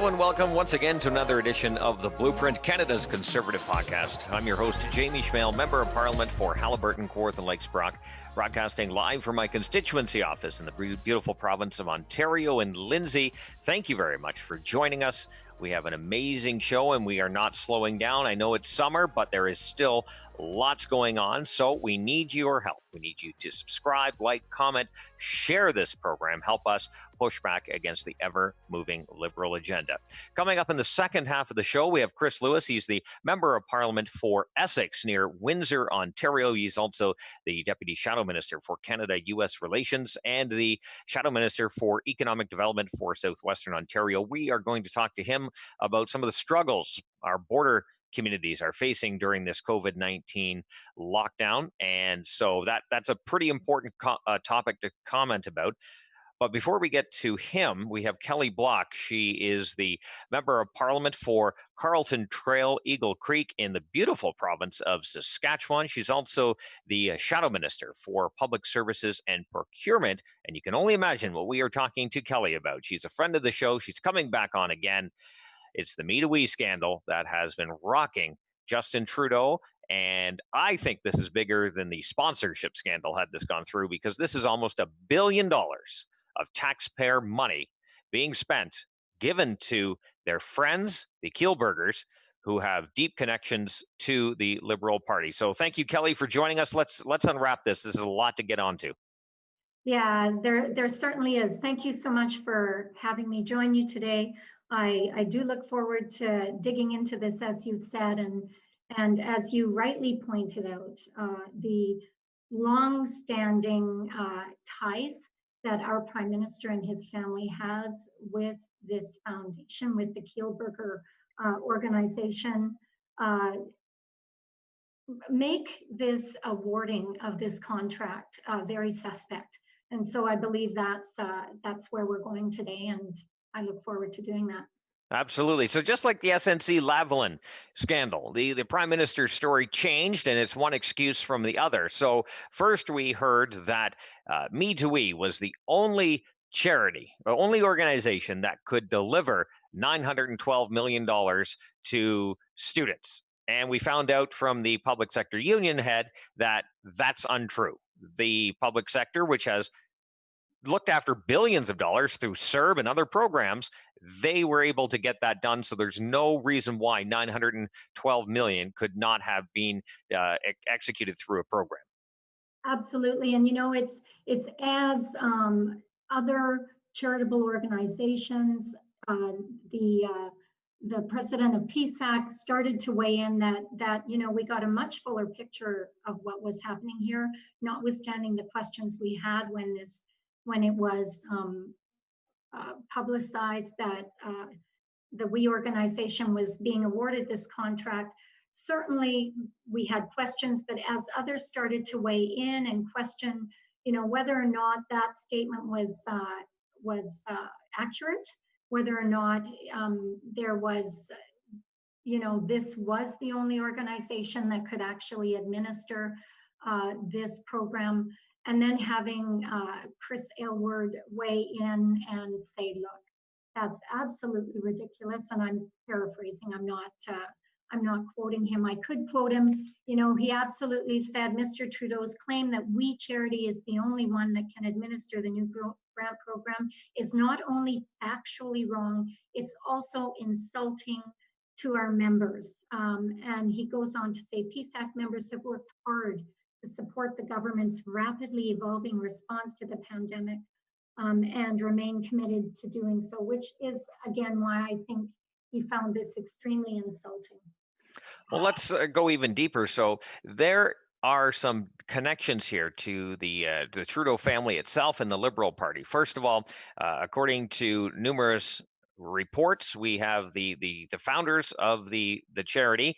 Hello and welcome once again to another edition of The Blueprint, Canada's Conservative podcast. I'm your host, Jamie Schmale, Member of Parliament for Haliburton, Kawartha and Lakes Brock, broadcasting live from my constituency office in the beautiful province of Ontario in Lindsay. Thank you very much for joining us. We have an amazing show and we are not slowing down. I know it's summer, but there is still lots going on, so we need your help. We need you to subscribe, like, comment, share this program, help us push back against the ever-moving Liberal agenda. Coming up in the second half of the show, we have Chris Lewis. He's the Member of Parliament for Essex near Windsor, Ontario. He's also the Deputy Shadow Minister for Canada-US Relations and the Shadow Minister for Economic Development for Southwestern Ontario. We are going to talk to him about some of the struggles our border communities are facing during this COVID-19 lockdown. And so that's a pretty important topic to comment about. But before we get to him, we have Kelly Block. She is the Member of Parliament for Carlton Trail, Eagle Creek in the beautiful province of Saskatchewan. She's also the Shadow Minister for Public Services and Procurement. And you can only imagine what we are talking to Kelly about. She's a friend of the show. She's coming back on again. It's the Me to We scandal that has been rocking Justin Trudeau. And I think this is bigger than the sponsorship scandal had this gone through, because this is almost $1 billion of taxpayer money being spent, given to their friends, the Kielburgers, who have deep connections to the Liberal Party. So thank you, Kelly, for joining us. Let's unwrap this. This is a lot to get onto. Yeah, there certainly is. Thank you so much for having me join you today. I do look forward to digging into this, as you've said, and as you rightly pointed out, the long-standing ties that our Prime Minister and his family has with this foundation, with the Kielburger organization, make this awarding of this contract very suspect. And so I believe that's where we're going today, and I look forward to doing that. Absolutely. So just like the SNC-Lavalin scandal, the Prime Minister's story changed, and it's one excuse from the other. So first we heard that Me to We was the only charity, the only organization that could deliver $912 million to students. And we found out from the public sector union head that that's untrue. The public sector, which has looked after billions of dollars through CERB and other programs, they were able to get that done. So there's no reason why $912 million could not have been executed through a program. Absolutely, and you know, it's as other charitable organizations, the president of PSAC started to weigh in that you know, we got a much fuller picture of what was happening here, notwithstanding the questions we had when it was publicized that the We organization was being awarded this contract. Certainly we had questions, but as others started to weigh in and question, you know, whether or not that statement was accurate, whether or not there was, you know, this was the only organization that could actually administer this program, and then having Chris Aylward weigh in and say, look, that's absolutely ridiculous. And I'm paraphrasing, I'm not quoting him. I could quote him. You know, he absolutely said, Mr. Trudeau's claim that We Charity is the only one that can administer the new grant program is not only factually wrong, it's also insulting to our members. And he goes on to say, PSAC members have worked hard to support the government's rapidly evolving response to the pandemic and remain committed to doing so, which is, again, why I think he found this extremely insulting. Well, let's go even deeper. So there are some connections here to the Trudeau family itself and the Liberal Party. First of all, according to numerous reports, we have the founders of the charity,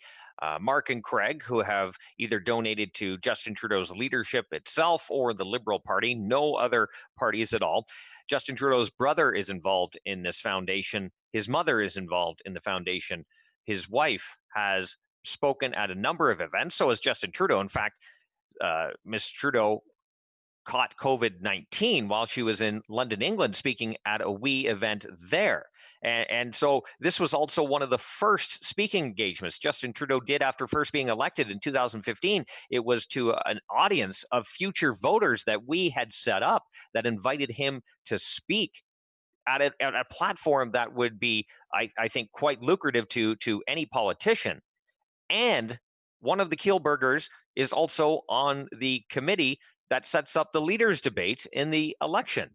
Mark and Craig, who have either donated to Justin Trudeau's leadership itself or the Liberal Party, no other parties at all. Justin Trudeau's brother is involved in this foundation. His mother is involved in the foundation. His wife has spoken at a number of events. So has Justin Trudeau. In fact, Ms. Trudeau caught COVID-19 while she was in London, England, speaking at a We event there. And so this was also one of the first speaking engagements Justin Trudeau did after first being elected in 2015. It was to an audience of future voters that we had set up that invited him to speak at a platform that would be, I think, quite lucrative to any politician. And one of the Kielburgers is also on the committee that sets up the leaders debate in the election.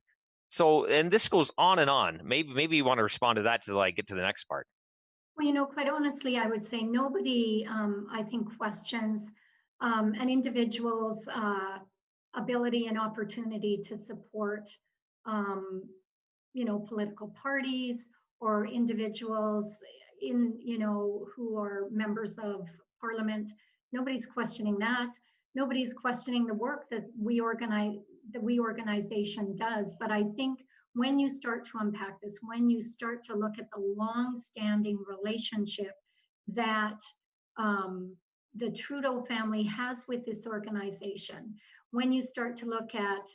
So, and this goes on and on. Maybe you want to respond to that till I get to the next part. Well, quite honestly, I would say nobody, I think, questions an individual's ability and opportunity to support, political parties or individuals who are members of parliament. Nobody's questioning that. Nobody's questioning the work that we organization does. But I think when you start to unpack this, when you start to look at the long-standing relationship that the Trudeau family has with this organization, when you start to look at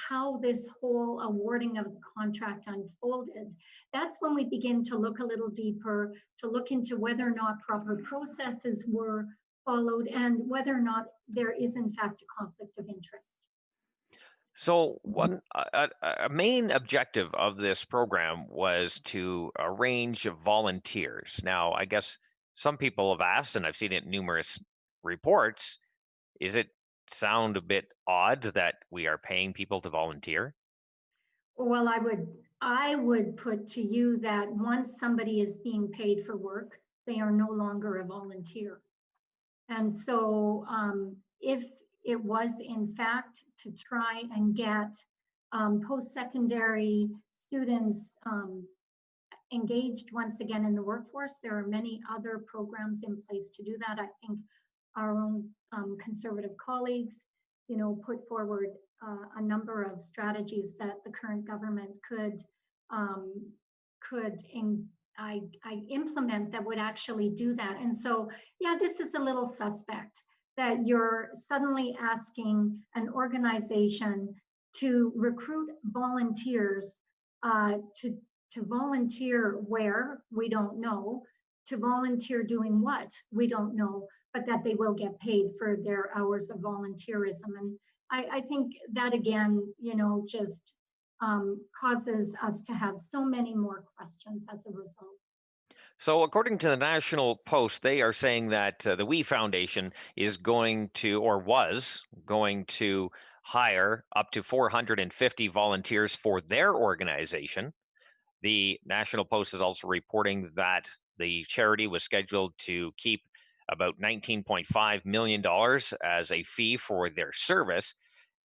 how this whole awarding of the contract unfolded, that's when we begin to look a little deeper, to look into whether or not proper processes were followed and whether or not there is in fact a conflict of interest. So a main objective of this program was to arrange volunteers. Now, I guess some people have asked, and I've seen it in numerous reports, is it sound a bit odd that we are paying people to volunteer? Well, I would put to you that once somebody is being paid for work, they are no longer a volunteer. And so if it was in fact to try and get post-secondary students engaged once again in the workforce, there are many other programs in place to do that. I think our own Conservative colleagues, put forward a number of strategies that the current government could implement that would actually do that. And so, yeah, this is a little suspect that you're suddenly asking an organization to recruit volunteers to volunteer where, we don't know, to volunteer doing what, we don't know, but that they will get paid for their hours of volunteerism. And I think that, again, just causes us to have so many more questions as a result. So according to the National Post, they are saying that the We Foundation is going to, or was going to, hire up to 450 volunteers for their organization. The National Post is also reporting that the charity was scheduled to keep about $19.5 million as a fee for their service.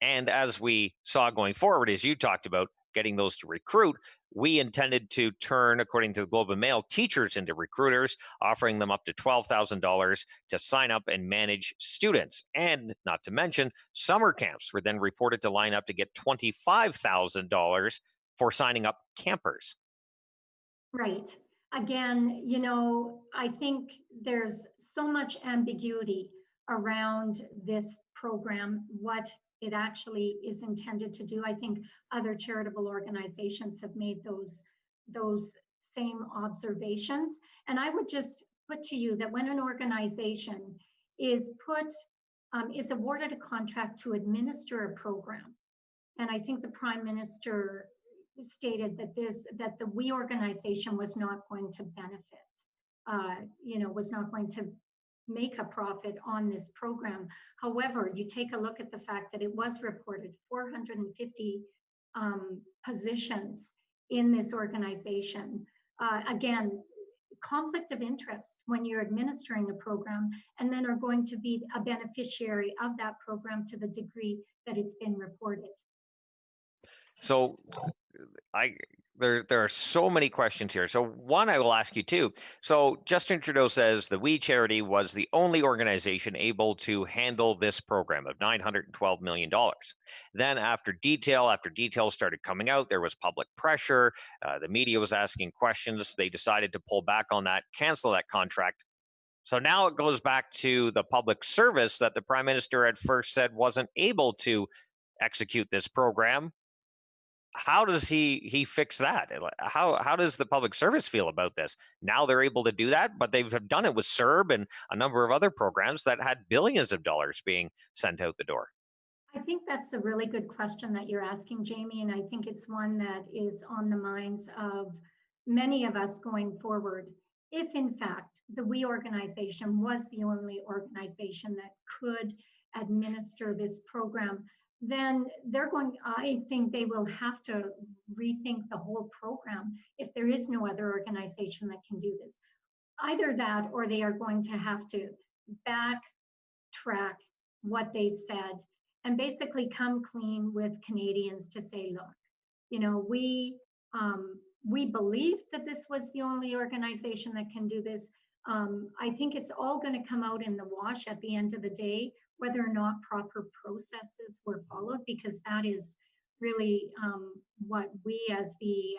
And as we saw going forward, as you talked about, getting those to recruit, we intended to turn, according to the Globe and Mail, teachers into recruiters, offering them up to $12,000 to sign up and manage students. And not to mention, summer camps were then reported to line up to get $25,000 for signing up campers. Right. Again, I think there's so much ambiguity around this program, what it actually is intended to do. I think other charitable organizations have made those same observations. And I would just put to you that when an organization is awarded a contract to administer a program, and I think the Prime Minister stated that the We organization was not going to benefit, was not going to make a profit on this program. However, you take a look at the fact that it was reported 450 positions in this organization. Again, conflict of interest when you're administering a program and then are going to be a beneficiary of that program to the degree that it's been reported. So there are so many questions here. So one, I will ask you too. So Justin Trudeau says the We Charity was the only organization able to handle this program of $912 million. Then after detail started coming out, there was public pressure. The media was asking questions. They decided to pull back on that, cancel that contract. So now it goes back to the public service that the Prime Minister at first said wasn't able to execute this program. how does he fix that? How does the public service feel about this? Now they're able to do that, but they've done it with CERB and a number of other programs that had billions of dollars being sent out the door. I think that's a really good question that you're asking, Jamie, and I think it's one that is on the minds of many of us going forward. If in fact the WE organization was the only organization that could administer this program, then I think they will have to rethink the whole program if there is no other organization that can do this. Either that, or they are going to have to backtrack what they've said and basically come clean with Canadians to say, look, you know, we believe that this was the only organization that can do this. I think it's all going to come out in the wash at the end of the day, whether or not proper processes were followed, because that is really what we as the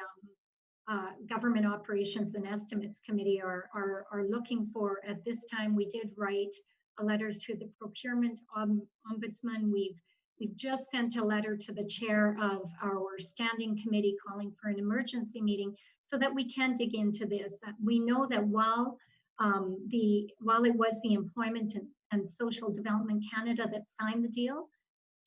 Government Operations and Estimates Committee are looking for. At this time, we did write a letter to the Procurement Ombudsman. We've just sent a letter to the chair of our standing committee calling for an emergency meeting so that we can dig into this. We know that while it was the Employment and Social Development Canada that signed the deal,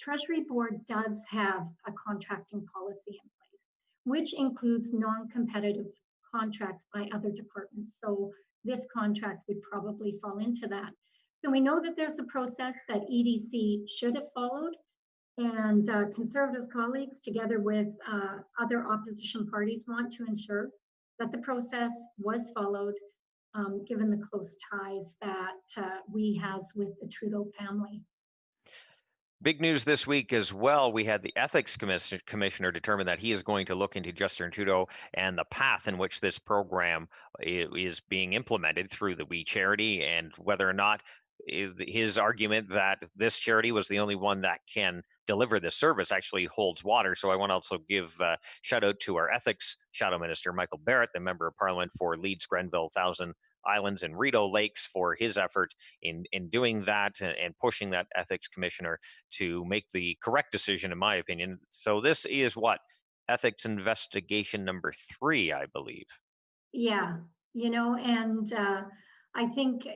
Treasury Board does have a contracting policy in place, which includes non-competitive contracts by other departments. So this contract would probably fall into that. So we know that there's a process that EDC should have followed, and Conservative colleagues, together with other opposition parties, want to ensure that the process was followed, given the close ties that we has with the Trudeau family. Big news this week as well. We had the Ethics Commissioner determine that he is going to look into Justin Trudeau and the path in which this program is being implemented through the We Charity, and whether or not his argument that this charity was the only one that can deliver this service actually holds water. So I want to also give a shout out to our Ethics Shadow Minister, Michael Barrett, the Member of Parliament for Leeds, Grenville, Thousand Islands, and Rideau Lakes, for his effort in doing that and pushing that Ethics Commissioner to make the correct decision, in my opinion. So this is what? Ethics investigation number 3, I believe. Yeah, you know, and I think,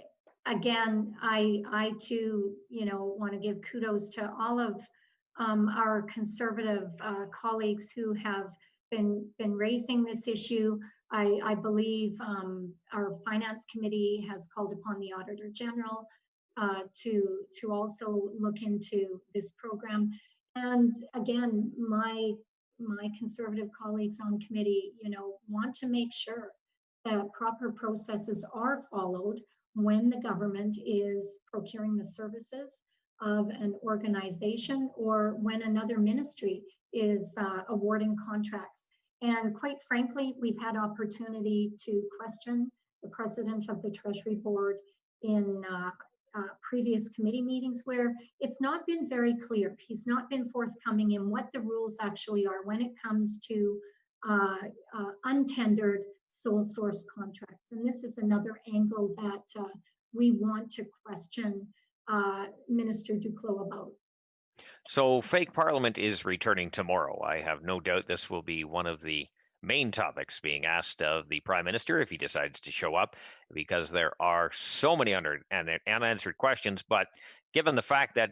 again, I too, you know, want to give kudos to all of our Conservative colleagues who have been raising this issue. I believe our Finance Committee has called upon the Auditor General to also look into this program. And again, my Conservative colleagues on committee, you know, want to make sure that proper processes are followed when the government is procuring the services of an organization or when another ministry is awarding contracts. And quite frankly, we've had opportunity to question the president of the Treasury Board in previous committee meetings where it's not been very clear. He's not been forthcoming in what the rules actually are when it comes to untendered sole source contracts. And this is another angle that we want to question Minister Duclos about. So fake parliament is returning tomorrow. I have no doubt this will be one of the main topics being asked of the Prime Minister if he decides to show up, because there are so many unanswered questions. But given the fact that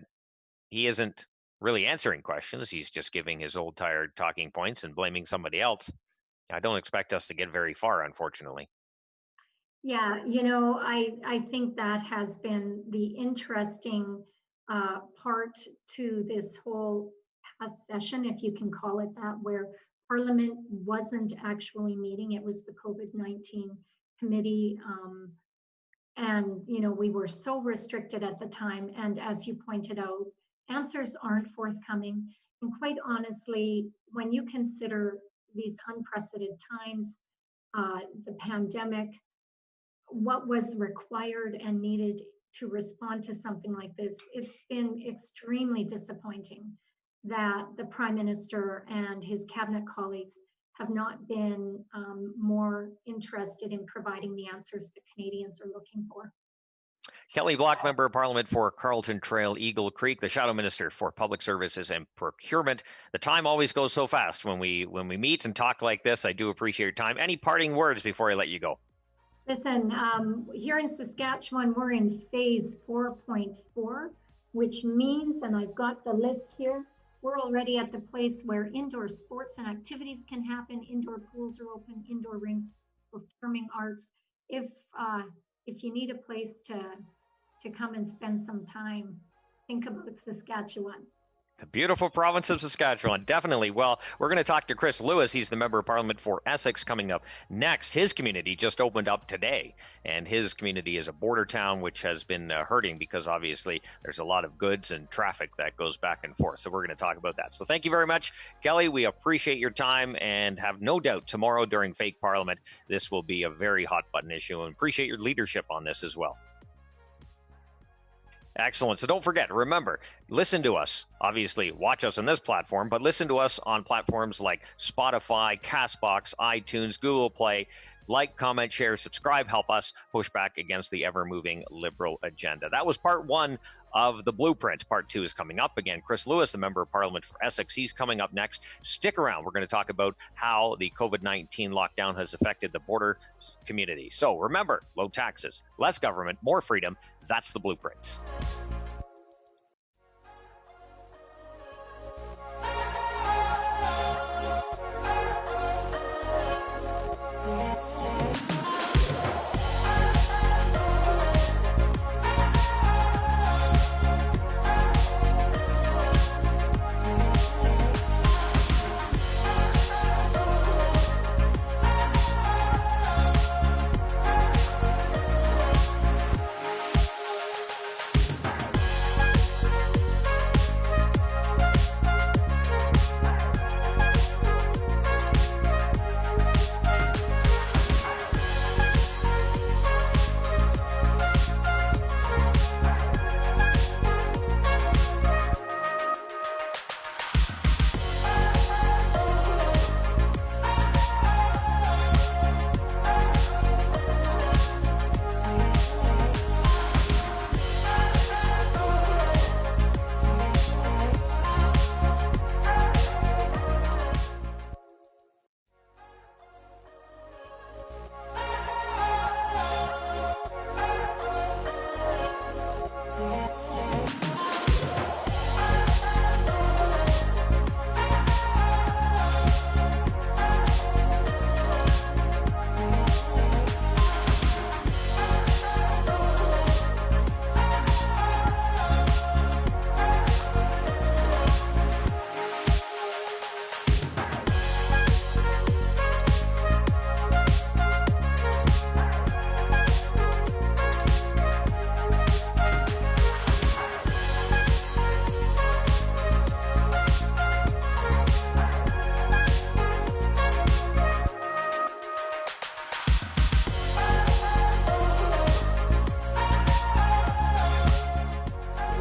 he isn't really answering questions, he's just giving his old tired talking points and blaming somebody else, I don't expect us to get very far, unfortunately. Yeah, you know, I think that has been the interesting part to this whole past session, if you can call it that, where Parliament wasn't actually meeting. It was the COVID-19 committee. And, you know, we were so restricted at the time. And as you pointed out, answers aren't forthcoming. And quite honestly, when you consider these unprecedented times, the pandemic, what was required and needed to respond to something like this, it's been extremely disappointing that the Prime Minister and his cabinet colleagues have not been more interested in providing the answers that Canadians are looking for. Kelly Block, Member of Parliament for Carlton Trail, Eagle Creek, the Shadow Minister for Public Services and Procurement. The time always goes so fast when we meet and talk like this. I do appreciate your time. Any parting words before I let you go? Listen, here in Saskatchewan, we're in phase 4.4, which means, and I've got the list here, we're already at the place where indoor sports and activities can happen, indoor pools are open, indoor rinks, performing arts. If you need a place to come and spend some time, think about Saskatchewan. The beautiful province of Saskatchewan, definitely. Well, we're going to talk to Chris Lewis. He's the Member of Parliament for Essex coming up next. His community just opened up today, and his community is a border town, which has been hurting because obviously there's a lot of goods and traffic that goes back and forth. So we're going to talk about that. So thank you very much, Kelly. We appreciate your time and have no doubt tomorrow during Fake Parliament, this will be a very hot button issue, and appreciate your leadership on this as well. Excellent. So don't forget, remember, listen to us. Obviously, watch us on this platform, but listen to us on platforms like Spotify, CastBox, iTunes, Google Play. Like, comment, share, subscribe, help us push back against the ever-moving Liberal agenda. That was part one of the Blueprint. Part two is coming up. Again, Chris Lewis, the Member of Parliament for Essex, he's coming up next. Stick around. We're going to talk about how the COVID-19 lockdown has affected the border community. So remember, low taxes, less government, more freedom. That's the Blueprint.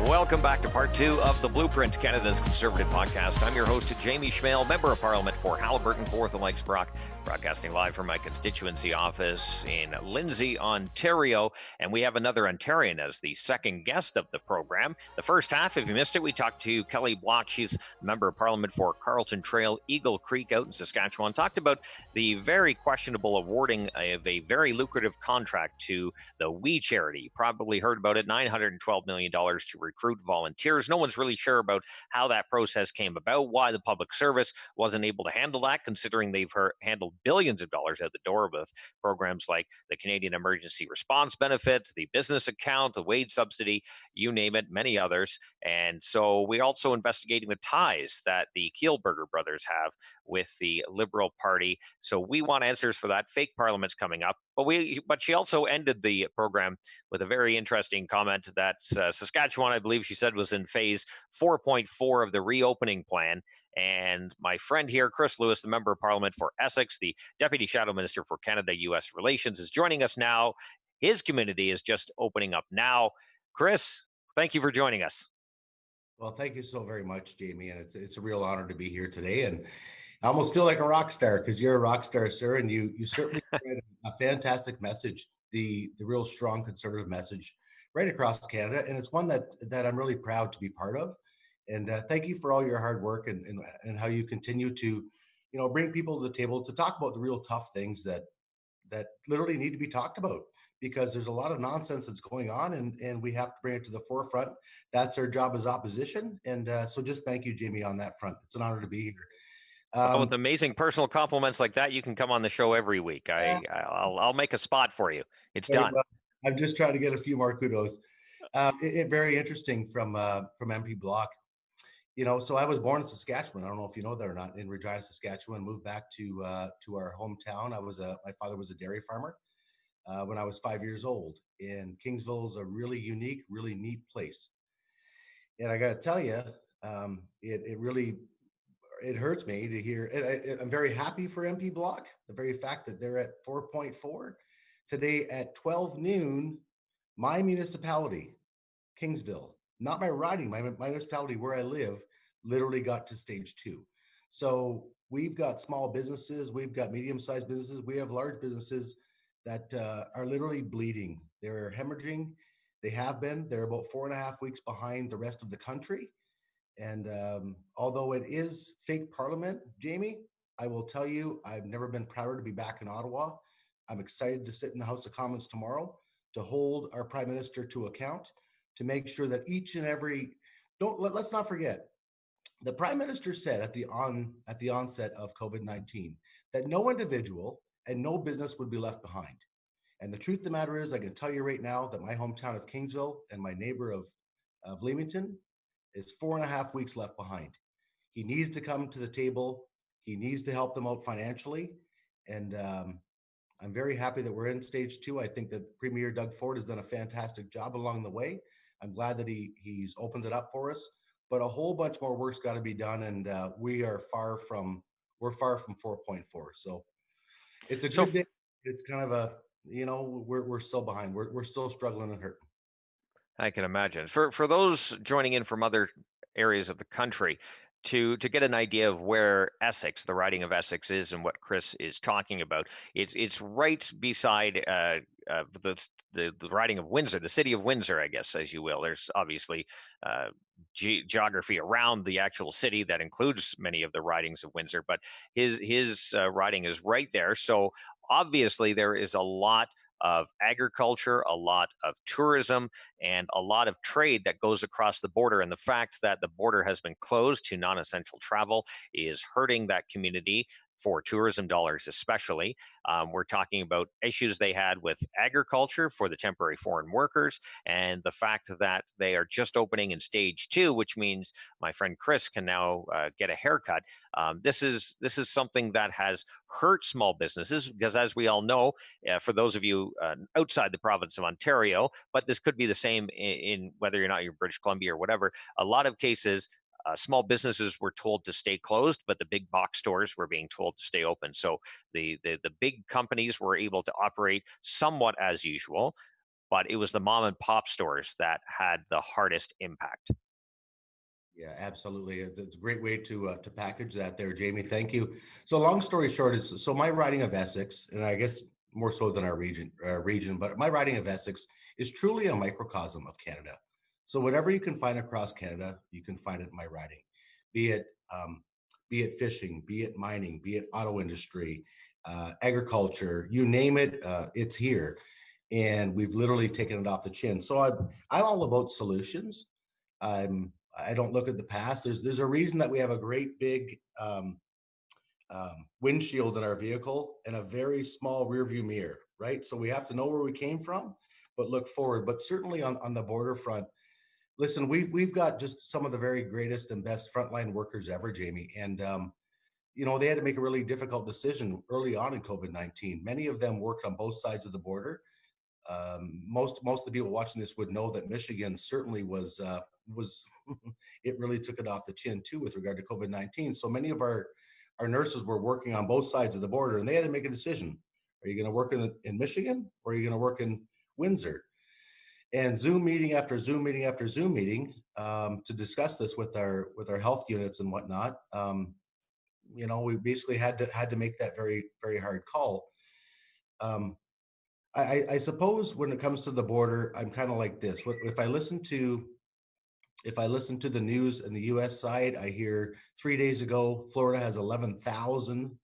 Welcome back to part two of the Blueprint, Canada's Conservative podcast. I'm your host, Jamie Schmale, Member of Parliament for Haliburton, Kawartha Lakes, Brock, broadcasting live from my constituency office in Lindsay, Ontario. And we have another Ontarian as the second guest of the program. The first half, if you missed it, we talked to Kelly Block. She's Member of Parliament for Carlton Trail, Eagle Creek out in Saskatchewan. Talked about the very questionable awarding of a very lucrative contract to the We charity. You probably heard about it, $912 million to recruit volunteers. No one's really sure about how that process came about, why the public service wasn't able to handle that, considering they've handled billions of dollars out the door with programs like the Canadian Emergency Response Benefit, the business account, the wage subsidy, you name it, many others. And so we're also investigating the ties that the Kielburger brothers have with the Liberal Party. So we want answers for that. Fake Parliament's coming up. But she also ended the program with a very interesting comment that Saskatchewan, I believe she said, was in phase 4.4 of the reopening plan. And my friend here, Chris Lewis, the Member of Parliament for Essex, the Deputy Shadow Minister for Canada-US Relations, is joining us now. His community is just opening up now. Chris, thank you for joining us. Well, thank you so very much, Jamie. And it's a real honor to be here today. And I almost feel like a rock star because you're a rock star, sir. And you certainly read a fantastic message, the real strong conservative message right across Canada, and it's one that I'm really proud to be part of. And thank you for all your hard work and how you continue to, bring people to the table to talk about the real tough things that literally need to be talked about, because there's a lot of nonsense that's going on, and we have to bring it to the forefront. That's our job as opposition. And so just thank you, Jamie, on that front. It's an honor to be here. Well, with amazing personal compliments like that, you can come on the show every week. I'll make a spot for you. It's done. Well, I'm just trying to get a few more kudos. Very interesting from MP Block. So I was born in Saskatchewan. I don't know if you know that or not. In Regina, Saskatchewan. Moved back to our hometown. My father was a dairy farmer when I was 5 years old. And Kingsville is a really unique, really neat place. And I got to tell you, it really hurts me to hear. I'm very happy for MP Block. The very fact that they're at 4.4 today at 12 noon. My municipality, Kingsville, not my riding, my municipality where I live, literally got to stage 2. So we've got small businesses, we've got medium-sized businesses, we have large businesses that are literally bleeding. They're hemorrhaging. They have been. They're about 4.5 weeks behind the rest of the country. And although it is fake parliament, Jamie, I will tell you, I've never been prouder to be back in Ottawa. I'm excited to sit in the House of Commons tomorrow to hold our Prime Minister to account, to make sure that each and every, let's not forget, the Prime Minister said at the onset of COVID-19 that no individual and no business would be left behind. And the truth of the matter is, I can tell you right now that my hometown of Kingsville and my neighbor of Leamington is 4.5 weeks left behind. He needs to come to the table. He needs to help them out financially. And I'm very happy that we're in stage 2. I think that Premier Doug Ford has done a fantastic job along the way. I'm glad that he's opened it up for us, but a whole bunch more work's got to be done, and we're far from 4.4. So it's a good day. It's kind of we're still behind. We're still struggling and hurting. I can imagine. For those joining in from other areas of the country, to get an idea of where Essex, the riding of Essex, is and what Chris is talking about, it's right beside the riding of Windsor, the city of Windsor, I guess, as you will. There's obviously geography around the actual city that includes many of the ridings of Windsor, but his riding is right there. So obviously there is a lot of agriculture, a lot of tourism, and a lot of trade that goes across the border. And the fact that the border has been closed to non-essential travel is hurting that community for tourism dollars especially. We're talking about issues they had with agriculture for the temporary foreign workers, and the fact that they are just opening in stage 2, which means my friend Chris can now get a haircut. This is something that has hurt small businesses, because as we all know, for those of you outside the province of Ontario, but this could be the same in whether you're not in British Columbia or whatever, a lot of cases, small businesses were told to stay closed, but the big box stores were being told to stay open. So the big companies were able to operate somewhat as usual, but it was the mom and pop stores that had the hardest impact. Yeah, absolutely. It's a great way to package that there, Jamie. Thank you. So long story short is, so my riding of Essex, and I guess more so than our region, but my riding of Essex is truly a microcosm of Canada. So whatever you can find across Canada, you can find it in my riding, be it fishing, be it mining, be it auto industry, agriculture, you name it, it's here. And we've literally taken it off the chin. So I'm all about solutions. I don't look at the past. There's a reason that we have a great big windshield in our vehicle and a very small rear view mirror, right? So we have to know where we came from, but look forward. But certainly on the border front, listen, we've got just some of the very greatest and best frontline workers ever, Jamie. And they had to make a really difficult decision early on in COVID-19. Many of them worked on both sides of the border. Most of the people watching this would know that Michigan certainly was it really took it off the chin too with regard to COVID-19. So many of our nurses were working on both sides of the border, and they had to make a decision. Are you going to work in Michigan, or are you going to work in Windsor? And Zoom meeting after Zoom meeting after Zoom meeting to discuss this with our health units and whatnot. We basically had to make that very, very hard call. I suppose when it comes to the border, I'm kind of like this. If I listen to the news in the U.S. side, I hear 3 days ago Florida has 11,000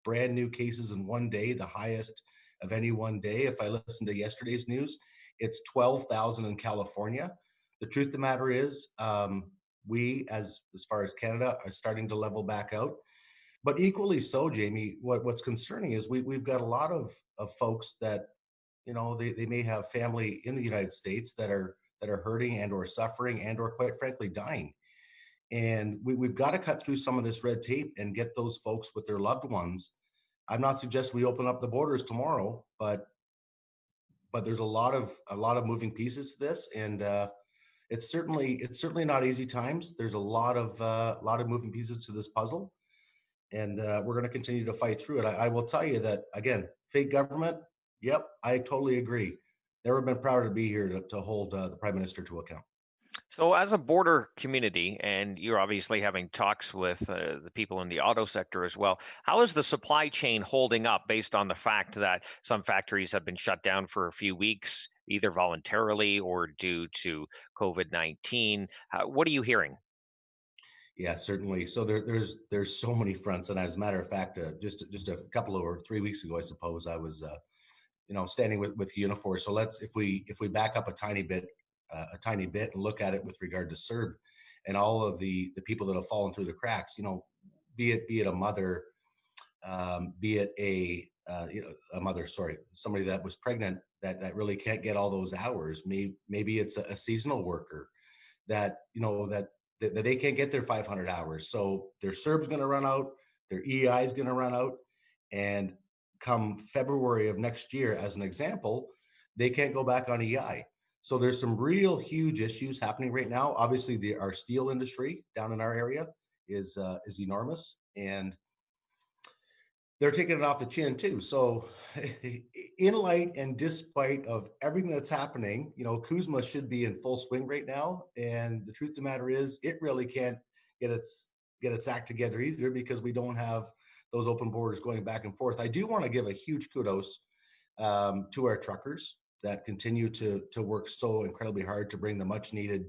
brand new cases in one day, the highest of any one day. If I listen to yesterday's news, it's 12,000 in California. The truth of the matter is, we as far as Canada are starting to level back out. But equally so, Jamie, what's concerning is we've got a lot of folks that, they may have family in the United States that are hurting and or suffering and or quite frankly dying. And we've got to cut through some of this red tape and get those folks with their loved ones. I'm not suggesting we open up the borders tomorrow, but there's a lot of moving pieces to this, and it's certainly not easy times. There's a lot of moving pieces to this puzzle, and we're going to continue to fight through it. I will tell you that again, fake government. Yep, I totally agree. Never been prouder to be here to hold the prime minister to account. So, as a border community, and you're obviously having talks with the people in the auto sector as well, how is the supply chain holding up based on the fact that some factories have been shut down for a few weeks, either voluntarily or due to COVID-19? What are you hearing? Yeah, certainly. So there's so many fronts, and as a matter of fact, just a couple of or 3 weeks ago, I suppose I was standing with Unifor. So if we back up a tiny bit and look at it with regard to CERB and all of the people that have fallen through the cracks, be it a mother, be it a mother, sorry, somebody that was pregnant that really can't get all those hours. Maybe it's a seasonal worker that that they can't get their 500 hours. So their CERB's going to run out, their EI is going to run out, and come February of next year, as an example, they can't go back on EI. So there's some real huge issues happening right now. Obviously, our steel industry down in our area is enormous, and they're taking it off the chin too. So, in light and despite of everything that's happening, Kuzma should be in full swing right now. And the truth of the matter is, it really can't get its act together either, because we don't have those open borders going back and forth. I do want to give a huge kudos to our truckers that continue to work so incredibly hard to bring the much needed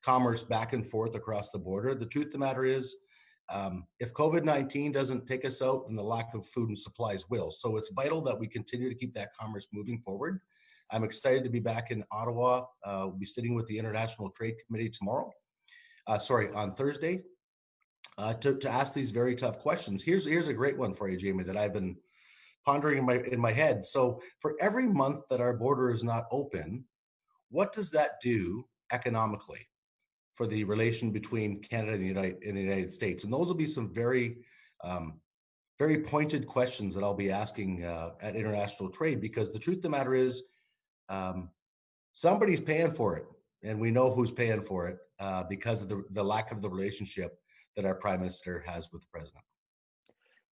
commerce back and forth across the border. The truth of the matter is, if COVID-19 doesn't take us out, then the lack of food and supplies will. So it's vital that we continue to keep that commerce moving forward. I'm excited to be back in Ottawa. We'll be sitting with the International Trade Committee on Thursday, to ask these very tough questions. Here's a great one for you, Jamie, that I've been pondering in my head. So for every month that our border is not open, what does that do economically for the relation between Canada and the United States? And those will be some very pointed questions that I'll be asking at international trade, because the truth of the matter is, somebody's paying for it, and we know who's paying for it because of the lack of the relationship that our prime minister has with the president.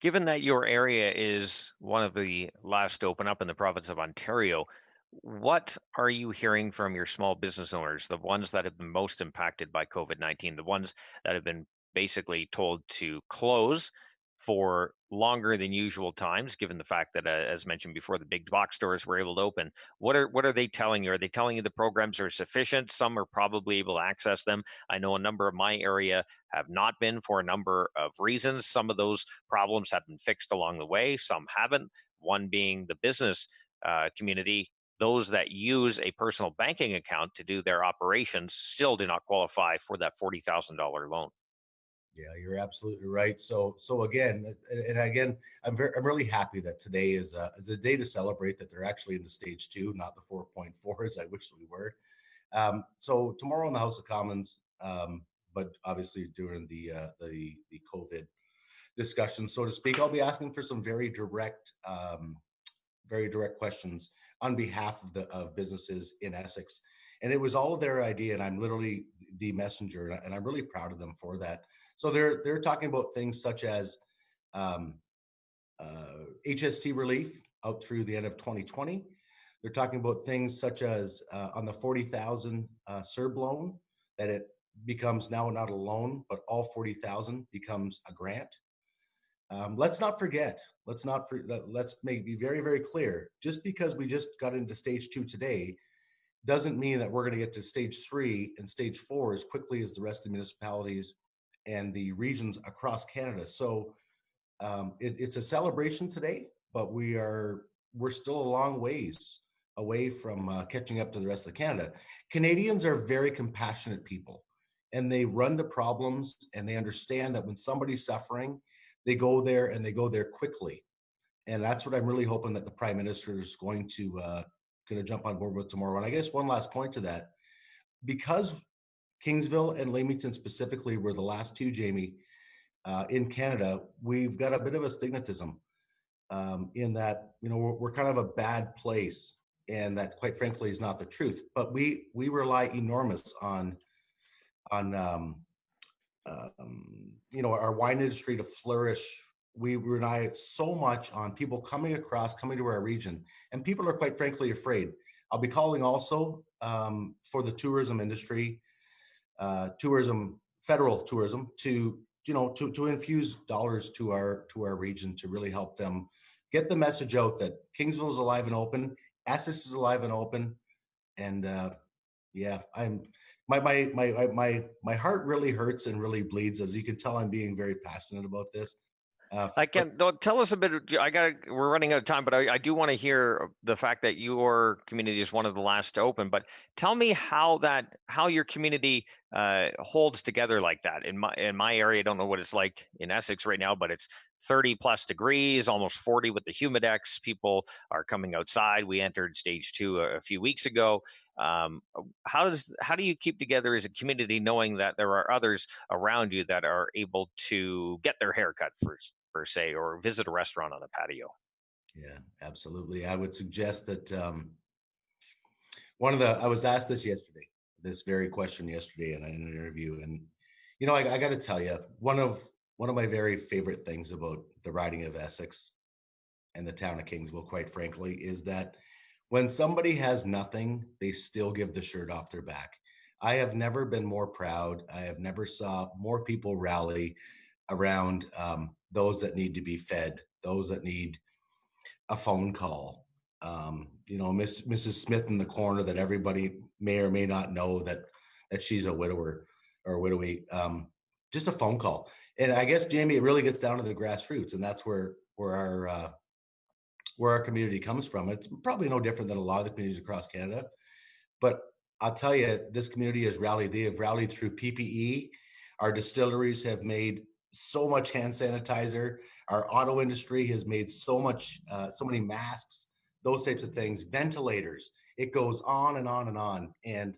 Given that your area is one of the last to open up in the province of Ontario, what are you hearing from your small business owners, the ones that have been most impacted by COVID-19, the ones that have been basically told to close for longer than usual times, given the fact that, as mentioned before, the big box stores were able to open? What are they telling you? Are they telling you the programs are sufficient? Some are probably able to access them. I know a number of my area have not been, for a number of reasons. Some of those problems have been fixed along the way, some haven't. One being the business community. Those that use a personal banking account to do their operations still do not qualify for that $40,000 loan. Yeah, you're absolutely right. So again, I'm really happy that today is a day to celebrate that they're actually in the stage 2, not the 4.4 as I wish we were. So tomorrow in the House of Commons, but obviously during the COVID discussion, so to speak, I'll be asking for some very direct questions on behalf of businesses in Essex. And it was all their idea, and I'm literally the messenger, and I'm really proud of them for that. So they're talking about things such as HST relief out through the end of 2020. They're talking about things such as on the 40,000 CERB loan, that it becomes now not a loan, but all 40,000 becomes a grant. let's not forget, let's be very, very clear. Just because we just got into stage 2 today doesn't mean that we're going to get to stage 3 and stage 4 as quickly as the rest of the municipalities and the regions across Canada. So it's a celebration today, but we're still a long ways away from catching up to the rest of Canada. Canadians are very compassionate people, and they run to problems, and they understand that when somebody's suffering, they go there and they go there quickly. And that's what I'm really hoping that the Prime Minister is going to jump on board with tomorrow. And I guess one last point to that, because Kingsville and Leamington specifically were the last two, Jamie, in Canada, we've got a bit of a stigmatism in that, we're kind of a bad place, and that, quite frankly, is not the truth. But we rely enormous on our wine industry to flourish. We rely so much on people coming to our region, and people are, quite frankly, afraid. I'll be calling also for the tourism industry, federal tourism, to infuse dollars to our region to really help them get the message out that Kingsville is alive and open, Essex is alive and open, and my heart really hurts and really bleeds. As you can tell, I'm being very passionate about this. Tell us a bit. We're running out of time, but I do want to hear the fact that your community is one of the last to open. But tell me how your community holds together like that. In my area, I don't know what it's like in Essex right now, but it's 30 plus degrees, almost 40 with the humidex. People are coming outside. We entered stage 2 a few weeks ago. How do you keep together as a community, knowing that there are others around you that are able to get their hair cut per se, or visit a restaurant on a patio? Yeah, absolutely. I would suggest that I was asked this very question yesterday in an interview, and I got to tell you, one of my very favorite things about the riding of Essex and the town of Kingsville, quite frankly, is that when somebody has nothing, they still give the shirt off their back. I have never been more proud. I have never saw more people rally around those that need to be fed, those that need a phone call. Mrs. Smith in the corner that everybody may or may not know that she's a widower or widowee. Just a phone call. And I guess, Jamie, it really gets down to the grassroots, and that's where our community comes from. It's probably no different than a lot of the communities across Canada. But I'll tell you, this community has rallied. They have rallied through PPE. Our distilleries have made so much hand sanitizer. Our auto industry has made so many masks, those types of things, ventilators. It goes on and on and on. And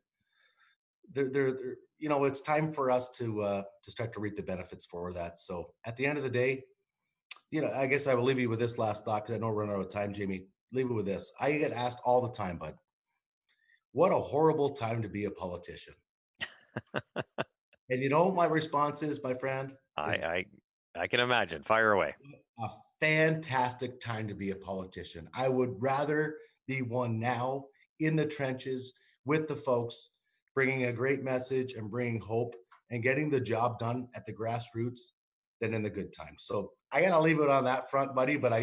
it's time for us to start to reap the benefits for that. So at the end of the day, I guess I will leave you with this last thought, because I know we're running out of time, Jamie. Leave it with this. I get asked all the time, bud, what a horrible time to be a politician. And my response is, my friend? I can imagine. Fire away. A fantastic time to be a politician. I would rather be one now in the trenches with the folks, bringing a great message and bringing hope and getting the job done at the grassroots than in the good times. So I gotta leave it on that front, buddy. But I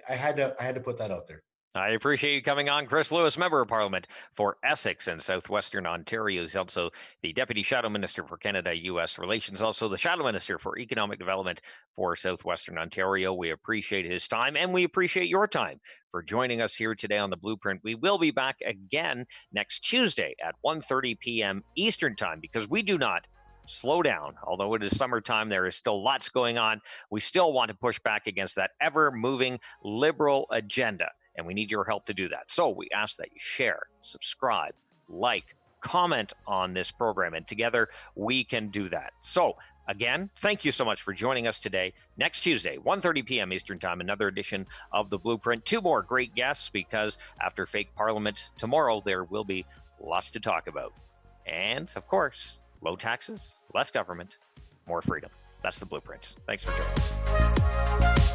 had to put that out there. I appreciate you coming on. Chris Lewis, Member of Parliament for Essex and Southwestern Ontario. He's also the Deputy Shadow Minister for Canada-US Relations, also the Shadow Minister for Economic Development for Southwestern Ontario. We appreciate his time, and we appreciate your time for joining us here today on The Blueprint. We will be back again next Tuesday at 1:30 p.m. Eastern Time, because we do not slow down. Although it is summertime, there is still lots going on. We still want to push back against that ever-moving liberal agenda, and we need your help to do that. So we ask that you share, subscribe, like, comment on this program, and together we can do that. So again, thank you so much for joining us today. Next Tuesday, 1:30 p.m. Eastern Time, another edition of The Blueprint. 2 more great guests, because after fake Parliament tomorrow, there will be lots to talk about. And of course, low taxes, less government, more freedom. That's The Blueprint. Thanks for joining us.